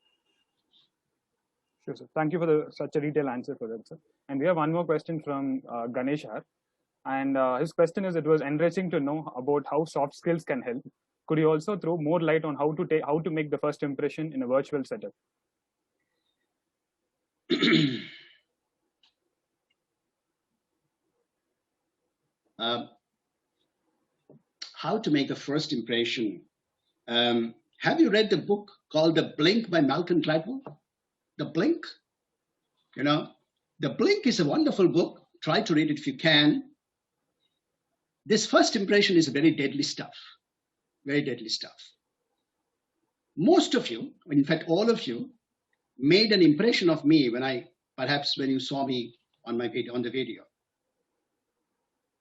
Sure, sir. Thank you for such a detailed answer for that, sir. And we have one more question from Ganesh Har. And his question is, it was enriching to know about how soft skills can help. Could you also throw more light on how to make the first impression in a virtual setup? How to make the first impression. Have you read the book called The Blink by Malcolm Gladwell? The Blink? You know, The Blink is a wonderful book. Try to read it if you can. This first impression is very deadly stuff. Very deadly stuff. Most of you, in fact, all of you, made an impression of me perhaps when you saw me on the video.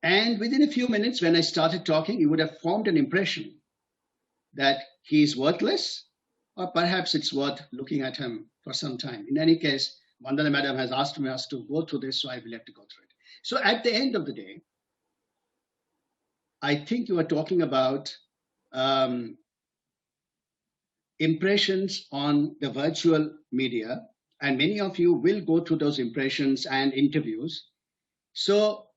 And within a few minutes, when I started talking, you would have formed an impression that he is worthless, or perhaps it's worth looking at him for some time. In any case, Vandana Madam has asked us to go through this, so I will have to go through it. So at the end of the day, I think you are talking about impressions on the virtual media, and many of you will go through those impressions and interviews. So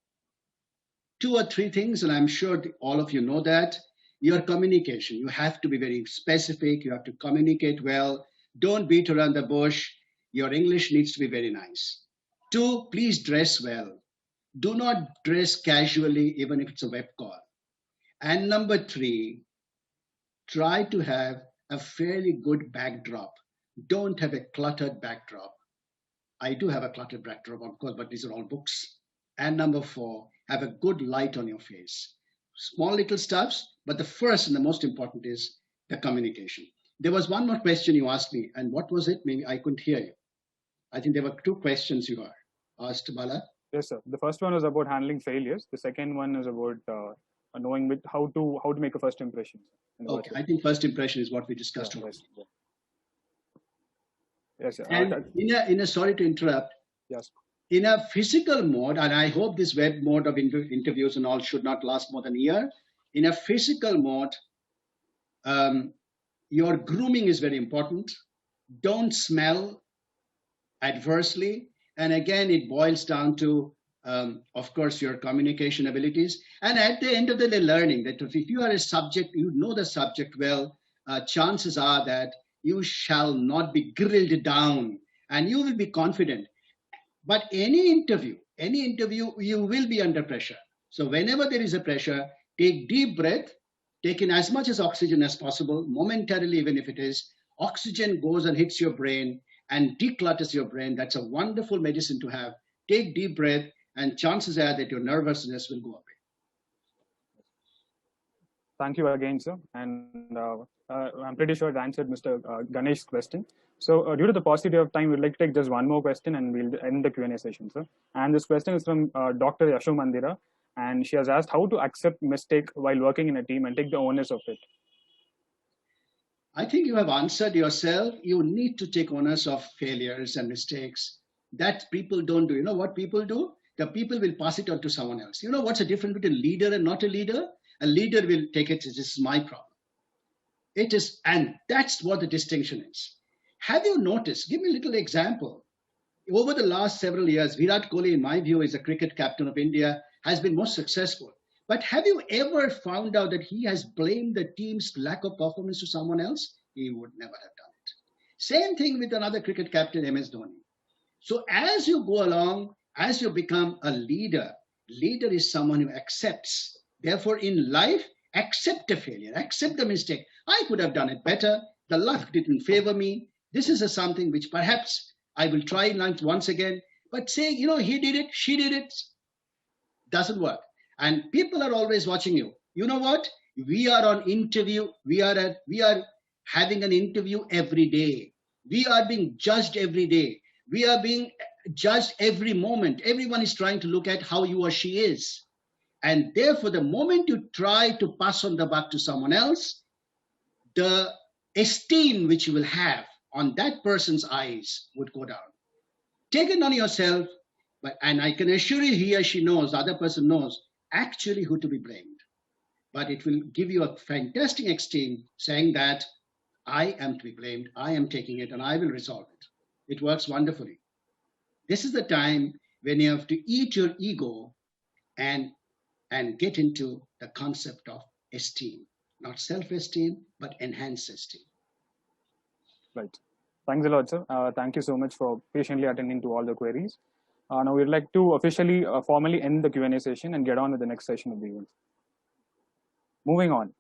2 or 3 things, and I'm sure all of you know that. Your communication, you have to be very specific, you have to communicate well, don't beat around the bush, your English needs to be very nice. 2, please dress well. Do not dress casually, even if it's a web call. And number 3, try to have a fairly good backdrop. Don't have a cluttered backdrop. I do have a cluttered backdrop, of course, but these are all books. And number 4, have a good light on your face. Small little stuffs, but the first and the most important is the communication. There was one more question you asked me, and what was it? Maybe I couldn't hear you. I think there were 2 questions you asked, Bala. Yes, sir. The first one was about handling failures. The second one is about knowing how to make a first impression. Okay, I think first impression is what we discussed. Yeah, yes, sir. And sorry to interrupt. Yes. In a physical mode, and I hope this web mode of interviews and all should not last more than a year. In a physical mode, your grooming is very important. Don't smell adversely. And again, it boils down to, of course, your communication abilities. And at the end of the day, learning that if you are a subject, you know the subject well, chances are that you shall not be grilled down and you will be confident. But any interview, you will be under pressure. So whenever there is a pressure, take deep breath, take in as much as oxygen as possible, momentarily, even if it is. Oxygen goes and hits your brain and declutters your brain. That's a wonderful medicine to have. Take deep breath, and chances are that your nervousness will go away. Thank you again, sir. And I'm pretty sure it answered Mr. Ganesh's question. So due to the paucity of time, we'd like to take just one more question and we'll end the Q&A session, sir. And this question is from Dr. Yashu Mandira. And she has asked how to accept mistake while working in a team and take the onus of it. I think you have answered yourself. You need to take onus of failures and mistakes. That people don't do. You know what people do? The people will pass it on to someone else. You know what's the difference between a leader and not a leader? A leader will take it, this is my problem. It is, and that's what the distinction is. Have you noticed, give me a little example. Over the last several years, Virat Kohli, in my view, is a cricket captain of India, has been most successful. But have you ever found out that he has blamed the team's lack of performance to someone else? He would never have done it. Same thing with another cricket captain, MS Dhoni. So as you go along, as you become a leader, leader is someone who accepts. Therefore, in life, Accept a failure, accept the mistake. I could have done it better. The luck didn't favor me. This is something which perhaps I will try once again. But say, he did it, she did it, doesn't work. And people are always watching you. You know what? We are on interview. We are having an interview every day. We are being judged every day. We are being judged every moment. Everyone is trying to look at how you or she is. And therefore, the moment you try to pass on the buck to someone else, the esteem which you will have on that person's eyes would go down. Take it on yourself, and I can assure you he or she knows, the other person knows actually who to be blamed. But it will give you a fantastic esteem saying that I am to be blamed, I am taking it, and I will resolve it. It works wonderfully. This is the time when you have to eat your ego and get into the concept of esteem, not self-esteem, but enhanced esteem. Right. Thanks a lot, sir. Thank you so much for patiently attending to all the queries. Now we'd like to officially, formally end the Q&A session and get on with the next session of the event. Moving on.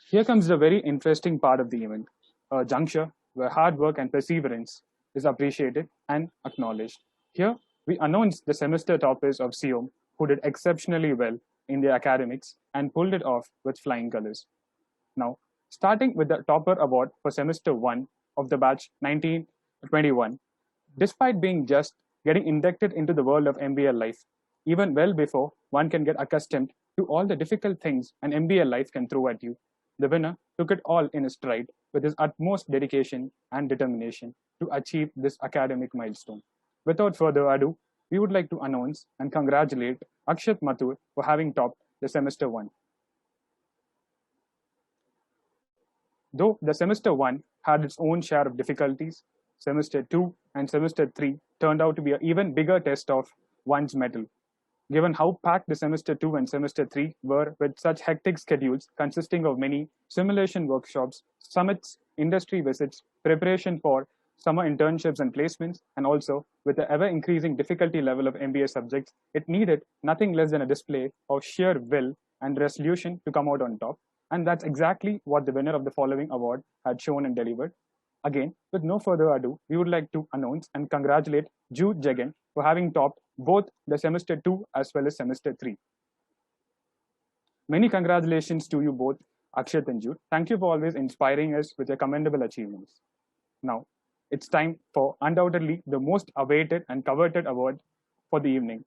Here comes the very interesting part of the event, a juncture where hard work and perseverance is appreciated and acknowledged. Here, we announce the semester toppers of SIOM who did exceptionally well in their academics and pulled it off with flying colors. Now, starting with the topper award for semester 1 of the batch 1921, despite being just getting inducted into the world of MBA life, even well before one can get accustomed to all the difficult things an MBA life can throw at you, the winner took it all in his stride with his utmost dedication and determination to achieve this academic milestone. Without further ado, we would like to announce and congratulate Akshat Mathur for having topped the semester 1. Though the semester 1 had its own share of difficulties, semester 2 and semester 3 turned out to be an even bigger test of one's mettle. Given how packed the semester 2 and semester 3 were with such hectic schedules consisting of many simulation workshops, summits, industry visits, preparation for summer internships and placements, and also with the ever-increasing difficulty level of MBA subjects, it needed nothing less than a display of sheer will and resolution to come out on top. And that's exactly what the winner of the following award had shown and delivered. Again, with no further ado, we would like to announce and congratulate Jude Jagan for having topped both the semester 2 as well as semester 3. Many congratulations to you both, Akshat and Jude. Thank you for always inspiring us with your commendable achievements. Now, it's time for undoubtedly the most awaited and coveted award for the evening.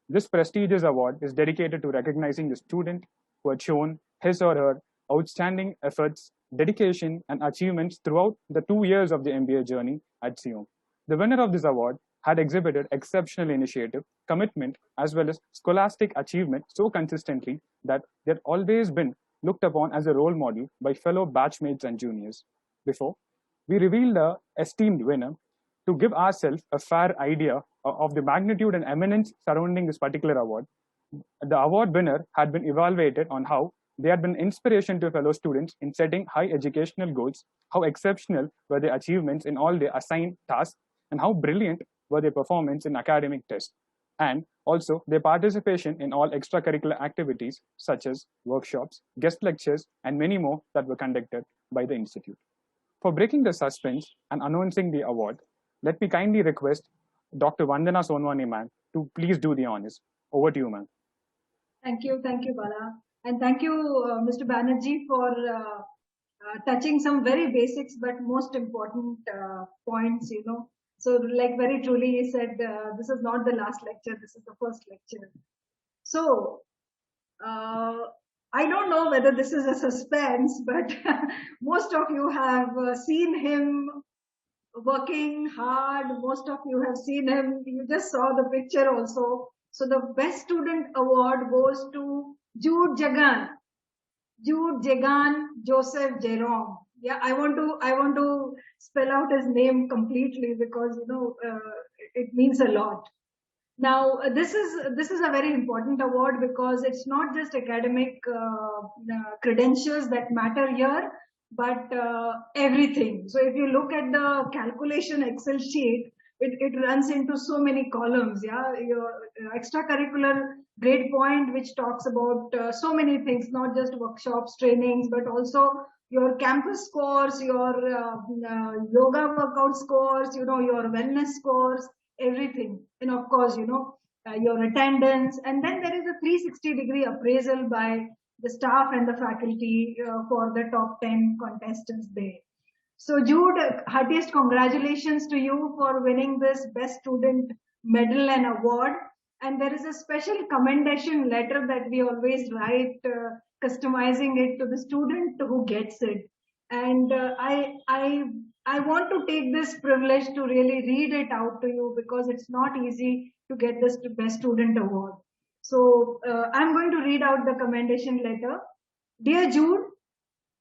This prestigious award is dedicated to recognizing the student who had shown his or her outstanding efforts, dedication, and achievements throughout the 2 years of the MBA journey at SIOM. The winner of this award had exhibited exceptional initiative, commitment, as well as scholastic achievement so consistently that they had always been looked upon as a role model by fellow batchmates and juniors. Before we reveal the esteemed winner, to give ourselves a fair idea of the magnitude and eminence surrounding this particular award, the award winner had been evaluated on how they had been inspiration to fellow students in setting high educational goals, how exceptional were their achievements in all their assigned tasks, and how brilliant were their performance in academic tests, and also their participation in all extracurricular activities such as workshops, guest lectures, and many more that were conducted by the Institute. For breaking the suspense and announcing the award, let me kindly request Dr. Vandana Sonwani ma'am to please do the honors. Over to you, ma'am. Thank you, Bala. And thank you, Mr. Banerjee, for touching some very basics but most important points, So like very truly he said, this is not the last lecture, this is the first lecture. So I don't know whether this is a suspense, but most of you have seen him working hard. Most of you have seen him. You just saw the picture also. So the best student award goes to Jude Jagan Joseph Jerome. Yeah, I want to spell out his name completely because it means a lot. Now this is a very important award because it's not just academic credentials that matter here, but everything. So if you look at the calculation Excel sheet, it runs into so many columns. Yeah, your extracurricular grade point, which talks about so many things, not just workshops, trainings, but also your campus scores, your yoga workout scores, your wellness scores, everything. And of course, your attendance. And then there is a 360-degree appraisal by the staff and the faculty for the top 10 contestants there. So Jude, heartiest congratulations to you for winning this Best Student Medal and Award. And there is a special commendation letter that we always write, customizing it to the student who gets it. And I want to take this privilege to really read it out to you, because it's not easy to get this Best Student Award. So I'm going to read out the commendation letter. Dear Jude,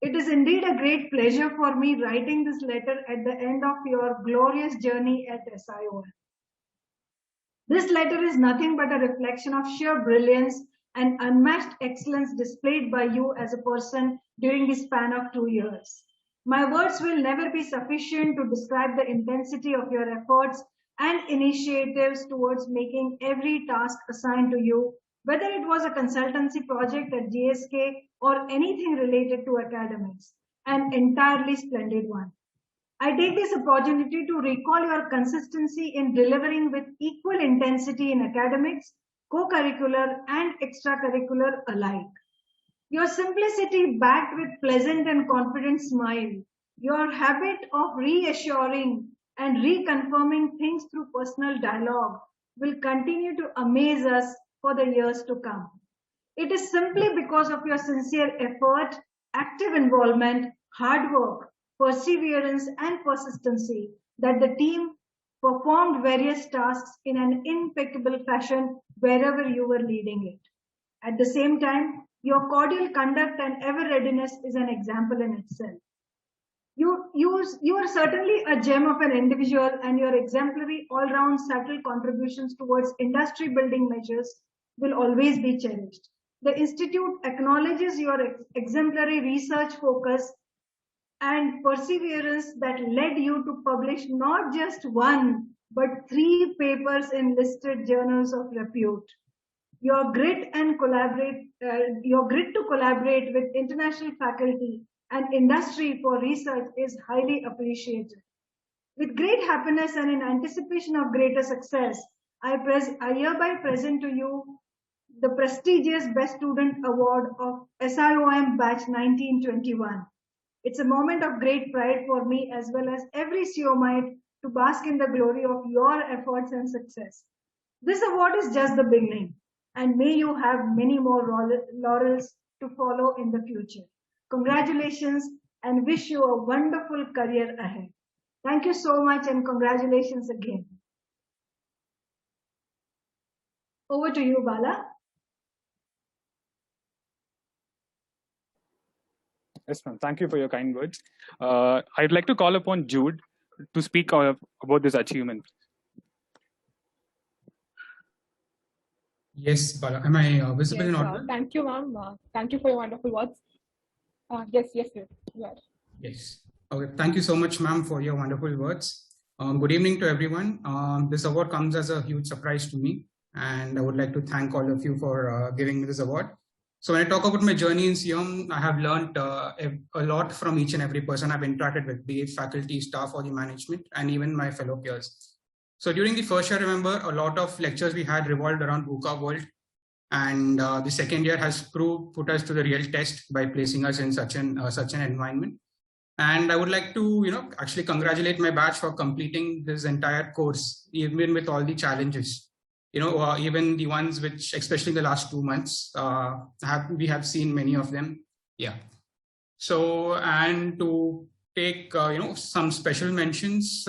it is indeed a great pleasure for me writing this letter at the end of your glorious journey at SIOM. This letter is nothing but a reflection of sheer brilliance and unmatched excellence displayed by you as a person during the span of 2 years. My words will never be sufficient to describe the intensity of your efforts and initiatives towards making every task assigned to you, whether it was a consultancy project at GSK or anything related to academics, an entirely splendid one. I take this opportunity to recall your consistency in delivering with equal intensity in academics, co-curricular and extracurricular alike. Your simplicity backed with pleasant and confident smile, your habit of reassuring and reconfirming things through personal dialogue will continue to amaze us for the years to come. It is simply because of your sincere effort, active involvement, hard work, perseverance, and persistency that the team performed various tasks in an impeccable fashion wherever you were leading it. At the same time, your cordial conduct and ever readiness is an example in itself. You are certainly a gem of an individual, and your exemplary all-round subtle contributions towards industry building measures will always be cherished. The Institute acknowledges your exemplary research focus and perseverance that led you to publish not just one, but 3 papers in listed journals of repute. Your grit to collaborate with international faculty and industry for research is highly appreciated. With great happiness and in anticipation of greater success, I hereby present to you the prestigious Best Student Award of SIOM Batch 1921. It's a moment of great pride for me as well as every SIOMite to bask in the glory of your efforts and success. This award is just the beginning, and may you have many more laurels to follow in the future. Congratulations, and wish you a wonderful career ahead. Thank you so much, and congratulations again. Over to you, Bala. Yes, ma'am. Thank you for your kind words. I'd like to call upon Jude to speak about this achievement. Yes, Bala. Am I visible Yes, and audible? thank you, ma'am. Thank you for your wonderful words. Yes, you are. Yes. Okay. Thank you so much, ma'am, for your wonderful words. Good evening to everyone. This award comes as a huge surprise to me, and I would like to thank all of you for giving me this award. So when I talk about my journey in SIOM, I have learned a lot from each and every person I've interacted with, be it faculty, staff, or the management, and even my fellow peers. So during the first year, I remember a lot of lectures we had revolved around VUCA world. And the second year has put us to the real test by placing us in such an environment. And I would like to, actually congratulate my batch for completing this entire course, even with all the challenges. Even the ones which, especially in the last 2 months, we have seen many of them. Yeah. So, and to take, some special mentions,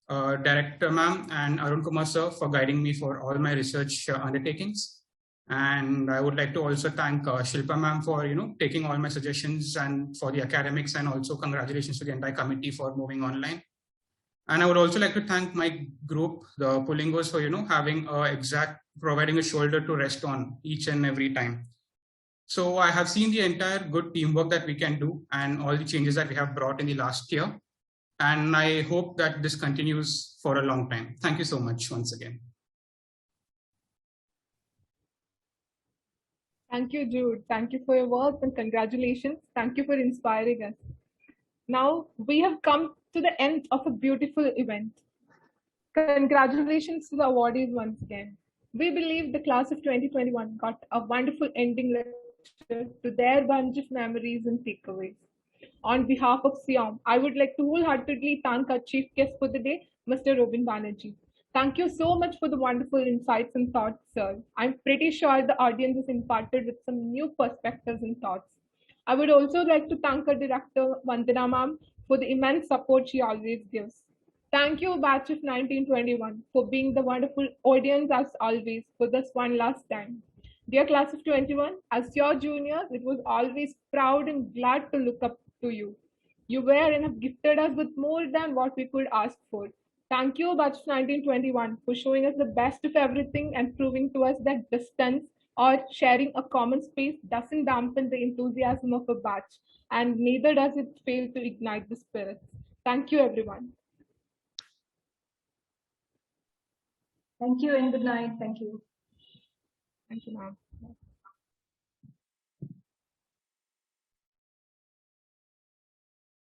Director Ma'am and Arun Kumar Sir for guiding me for all my research undertakings. And I would like to also thank Shilpa Ma'am for, taking all my suggestions and for the academics, and also congratulations to the entire committee for moving online. And I would also like to thank my group, the Pulingos, for, providing a shoulder to rest on each and every time. So I have seen the entire good teamwork that we can do and all the changes that we have brought in the last year. And I hope that this continues for a long time. Thank you so much once again. Thank you, Jude. Thank you for your words and congratulations. Thank you for inspiring us. Now we have come to the end of a beautiful event. Congratulations to the awardees once again. We believe the class of 2021 got a wonderful ending lecture to their bunch of memories and takeaways. On behalf of SIOM, I would like to wholeheartedly thank our chief guest for the day, Mr. Robin Banerjee. Thank you so much for the wonderful insights and thoughts, sir. I'm pretty sure the audience is imparted with some new perspectives and thoughts. I would also like to thank our director, Vandana ma'am, for the immense support she always gives. Thank you, batch of 1921, for being the wonderful audience as always for this one last time. Dear class of 21, as your juniors, it was always proud and glad to look up to you. You were and have gifted us with more than what we could ask for. Thank you, batch of 1921, for showing us the best of everything and proving to us that distance or sharing a common space doesn't dampen the enthusiasm of a batch, and neither does it fail to ignite the spirits. Thank you, everyone. Thank you and good night. Thank you. Thank you, ma'am.